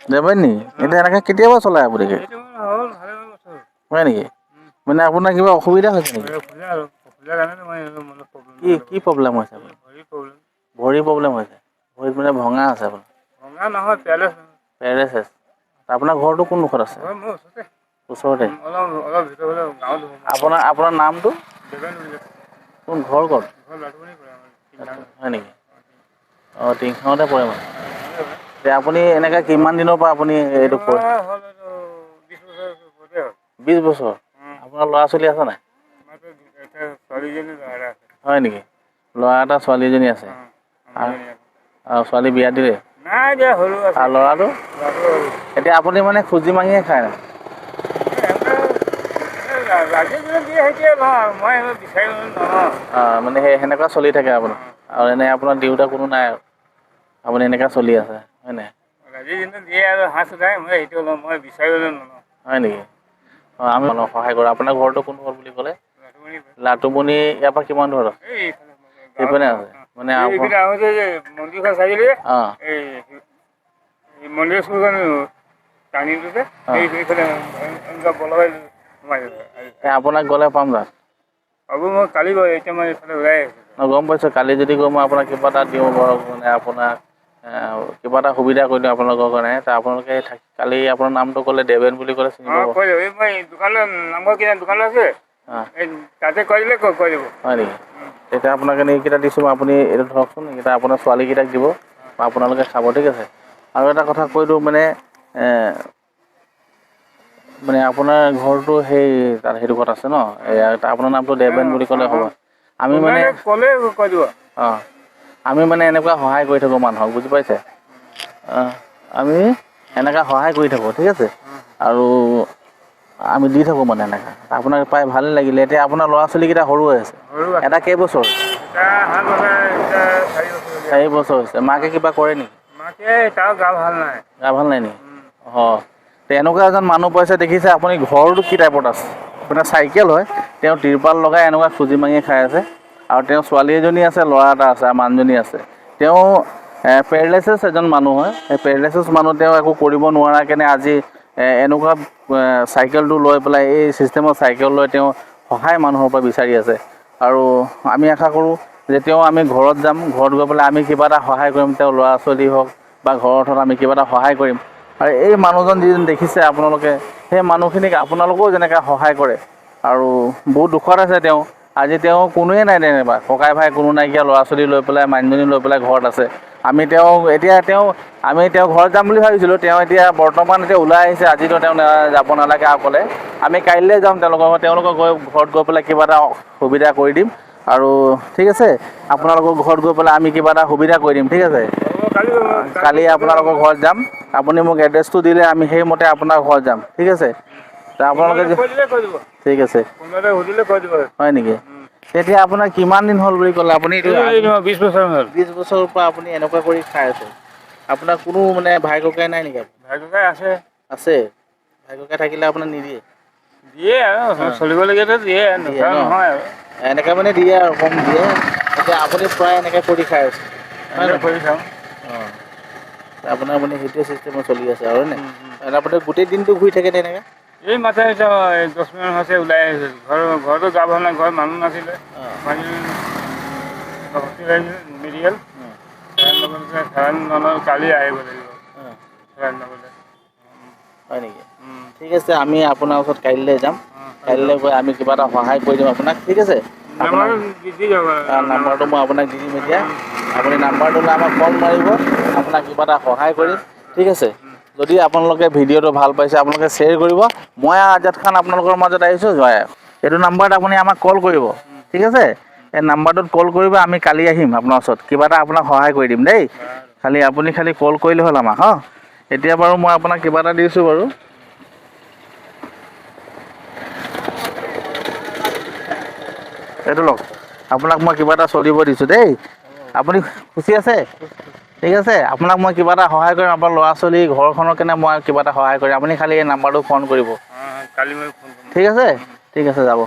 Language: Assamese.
দেবেন নি এতিয়া এনেকৈ কেতিয়াবা চলাই আপুনিকে হয় নেকি মানে আপোনাৰ কিবা অসুবিধা হৈছে নেকি কি প্ৰব্লেম হৈছে আপোনাৰ ভৰি প্ৰব্লেম হৈছে ভৰিত মানে ভঙা আছে আপোনাৰ পেৰালাইচিছ আপোনাৰ ঘৰটো কোনডোখৰত আছে ওচৰতে আপোনাৰ নামটো কোন ঘৰ ক'ত হয় নেকি অঁ টিংখাঙতে পৰে মানে এতিয়া আপুনি এনেকৈ কিমান দিনৰ পৰা আপুনি এইটো 20 বছৰ আপোনাৰ ল'ৰা ছোৱালী আছে নাই হয় নেকি ল'ৰা এটা ছোৱালী এজনী আছে আৰু ছোৱালী বিয়া দিলে আৰু ল'ৰাটো এতিয়া আপুনি মানে খুজি মাঙিয়ে খায় নাই মানে সেই সেনেকুৱা চলি থাকে আপোনাৰ আৰু এনে আপোনাৰ দেউতা কোনো নাই আৰু আপুনি এনেকৈ চলি আছে হয় নাই হয় নেকি অঁ আমি অলপ সহায় কৰোঁ আপোনাৰ ঘৰটো কোন ঘৰ বুলি ক'লে লাটুমণি ইয়াৰ পৰা কিমান দূৰত আছে সেইপিনে আছে মানে মন্দিৰ আপোনাক গ'লে পাম জানো মই কালি এতিয়া মই এইফালে ওলাই আহিছোঁ গম পাইছোঁ কালি যদি গৈ মই আপোনাক কিবা এটা দিওঁ ধৰক মানে আপোনাক কিবা এটা সুবিধা কৰি দিওঁ আপোনালোকৰ কাৰণে আপোনালোকে কালি আপোনাৰ নামটো ক'লে দেৱেন বুলি ক'লে চিনি পাব দোকানৰ নাম্বাৰ কিনা দোকান আছে তাতে কৈ দিলে কৈ দিব হয় নেকি তেতিয়া আপোনাক এইকেইটা দিছোঁ আপুনি এইটো ধৰকচোন এইকেইটা আপোনাৰ ছোৱালীকেইটাক দিব বা আপোনালোকে খাব ঠিক আছে আৰু এটা কথা কৈ দিওঁ মানে মানে আপোনাৰ ঘৰটো সেই তাত সেইডোখৰত আছে ন আপোনাৰ নামটো দেৱেন বুলি ক'লে হ'ব আমি মানে ক'লে কৈ দিব অঁ আমি মানে এনেকুৱা সহায় কৰি থাকোঁ মানুহক বুজি পাইছে আমি এনেকৈ সহায় কৰি থাকোঁ ঠিক আছে আৰু আমি দি থাকোঁ মানে এনেকৈ আপোনাক পাই ভালেই লাগিলে এতিয়া আপোনাৰ ল'ৰা ছোৱালীকেইটা সৰু হৈ আছে এটা কেইবছৰ 4 বছৰ হৈছে মাকে কিবা কৰে নেকি তাৰ গা ভাল নাই নেকি অঁ তেনেকুৱা এজন মানুহ পাইছে দেখিছে আপুনি ঘৰটো কি টাইপত আছে আপোনাৰ চাইকেল হয় তেওঁ তিৰপাল লগাই এনেকুৱা খুজি মাঙি খাই আছে আৰু তেওঁ ছোৱালী এজনী আছে ল'ৰা এটা আছে আৰু মানুহজনী আছে তেওঁ পেৰালাইচিছ এজন মানুহ হয় সেই পেৰালাইচিছ মানুহ তেওঁ একো কৰিব নোৱাৰা কেনে আজি এনেকুৱা চাইকেলটো লৈ পেলাই এই চিষ্টেমৰ চাইকেল লৈ তেওঁ সহায় মানুহৰ পৰা বিচাৰি আছে আৰু আমি আশা কৰোঁ যে তেওঁ আমি ঘৰত যাম ঘৰত গৈ পেলাই আমি কিবা এটা সহায় কৰিম তেওঁ ল'ৰা ছোৱালী হওক বা ঘৰত হওক আমি কিবা এটা সহায় কৰিম আৰু এই মানুহজন যিজন দেখিছে আপোনালোকে সেই মানুহখিনিক আপোনালোকেও যেনেকৈ সহায় কৰে আৰু বহুত দুখত আছে তেওঁ আজি তেওঁ কোনোৱে নাই যেনিবা ককাই ভাই কোনো নাইকিয়া ল'ৰা ছোৱালী লৈ পেলাই মানুহজনী লৈ পেলাই ঘৰত আছে আমি তেওঁ ঘৰত যাম বুলি ভাবিছিলোঁ তেওঁ এতিয়া বৰ্তমান ওলাই আহিছে আজিতো তেওঁ যাব নালাগে আৰু ক'লে আমি কাইলৈ যাম তেওঁলোকক ঘৰত গৈ পেলাই কিবা এটা সুবিধা কৰি দিম আৰু ঠিক আছে আপোনালোকৰ ঘৰত গৈ পেলাই আমি কিবা এটা সুবিধা কৰি দিম ঠিক আছে কালি আপোনালোকৰ ঘৰত যাম আপুনি মোক এড্ৰেছটো দিলে আমি সেইমতে আপোনাৰ ঘৰত যাম ঠিক আছে আপোনালোকে ঠিক আছে হয় নেকি এতিয়া আপোনাৰ কিমান দিন হ'ল বুলি ক'লে আপুনি 20 বছৰ হ'ল 20 বছৰৰ পৰা আপুনি এনেকুৱা কৰি খাই আছে আপোনাৰ কোনো মানে ভাই ককাই নাই নেকি ভাই ককাই আছে ভাই ককাই থাকিলে আপোনাক নিদিয়ে আৰু চলিবলগীয়াটো দিয়ে নহয় আৰু এনেকৈ মানে দিয়ে আৰু কম দিয়ে এতিয়া আপুনি প্ৰায় এনেকৈ কৰি খাই আছে কৰি খাওঁ অঁ আপোনাৰ মানে সেইটোৱে চিষ্টেমত চলি আছে আৰু নে আপুনি গোটেই দিনটো ঘূৰি থাকে তেনেকৈ এই মাথা 10 মিনিট হৈছে ওলাই আহিছোঁ ঘৰতো গা ভাল নাই ঘৰত মানুহ নাছিলে মেডিকেল কালি আহিব লাগিব হয় নেকি ঠিক আছে আমি আপোনাৰ ওচৰত কাইলৈ যাম কাইলৈ গৈ আমি কিবা এটা সহায় কৰি দিম আপোনাক ঠিক আছে নাম্বাৰটো মই আপোনাক দি দিম এতিয়া আপুনি নাম্বাৰটো লৈ আমাক কল মাৰিব আপোনাক কিবা এটা সহায় কৰিম ঠিক আছে যদি আপোনালোকে ভিডিঅ'টো ভাল পাইছে আপোনালোকে শ্বেয়াৰ কৰিব মই আজাদ খান আপোনালোকৰ মাজত আহিছোঁ জয় এইটো নাম্বাৰত আপুনি আমাক কল কৰিব ঠিক আছে এই নাম্বাৰটোত কল কৰিব আমি কালি আহিম আপোনাৰ ওচৰত কিবা এটা আপোনাক সহায় কৰি দিম দেই আপুনি কল কৰিলে হ'ল আমাক এতিয়া বাৰু মই আপোনাক কিবা এটা দিছোঁ বাৰু এইটো লওক আপোনাক মই কিবা এটা চলিব দিছোঁ দেই আপুনি খুচি আছে ঠিক আছে আপোনাক মই কিবা এটা সহায় কৰিম আপোনাৰ ল'ৰা ছোৱালী ঘৰখনৰ কাৰণে মই কিবা এটা সহায় কৰিম আপুনি খালি এই নাম্বাৰটো ফোন কৰিব ঠিক আছে যাব